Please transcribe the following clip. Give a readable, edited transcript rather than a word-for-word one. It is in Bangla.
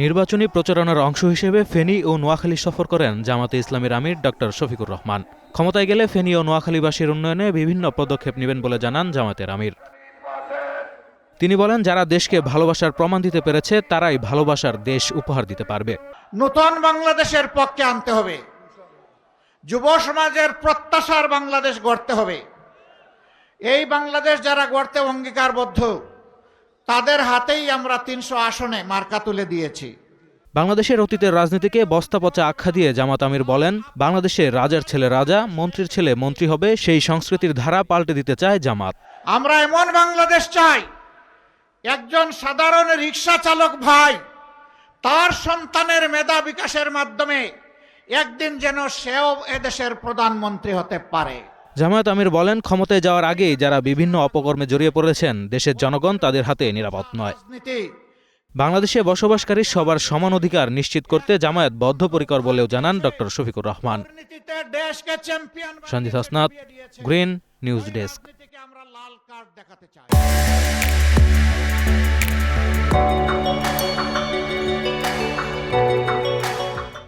নির্বাচনী প্রচারণার অংশ হিসেবে ফেনী ও নোয়াখালী সফর করেন জামাতে ইসলামীর আমির ডক্টর শফিকুর রহমান। ক্ষমতায় গেলে ফেনী ও নোয়াখালীবাসীর উন্নয়নে বিভিন্ন পদক্ষেপ নেবেন বলে জানান জামাতের আমির। তিনি বলেন, যারা দেশকে ভালোবাসার প্রমাণ দিতে পেরেছে তারাই ভালোবাসার দেশ উপহার দিতে পারবে। নতুন বাংলাদেশের পক্ষে আনতে হবে, যুব সমাজের প্রত্যাশার বাংলাদেশ গড়তে হবে। এই বাংলাদেশ যারা গড়তে অঙ্গীকারবদ্ধ, তাদের হাতেই আমরা ৩০০ আসনে মার্কা তুলে দিয়েছি। বাংলাদেশের অতীতের রাজনীতিকে বস্তাপচা আখ্যা দিয়ে জামাত আমির বলেন, বাংলাদেশে রাজার ছেলে রাজা, মন্ত্রীর ছেলে মন্ত্রী হবে, সেই সংস্কৃতির ধারা পাল্টে দিতে চায় জামাত। আমরা এমন বাংলাদেশ চাই, একজন সাধারণ রিকশা চালক ভাই তার সন্তানের মেধা বিকাশের মাধ্যমে একদিন যেন সেও এদেশের প্রধানমন্ত্রী হতে পারে। জামায়াত আমির বলেন, ক্ষমতায় যাওয়ার আগেই যারা বিভিন্ন অপকর্মে জড়িয়ে পড়েছেন, দেশের জনগণ তাদের হাতে নিরাপদ নয়। বাংলাদেশে বসবাসকারী সবার সমান অধিকার নিশ্চিত করতে জামায়াত বদ্ধপরিকর বলেও জানান doctor Shafiqur Rahman. Sanjit Hasnat, green news desk.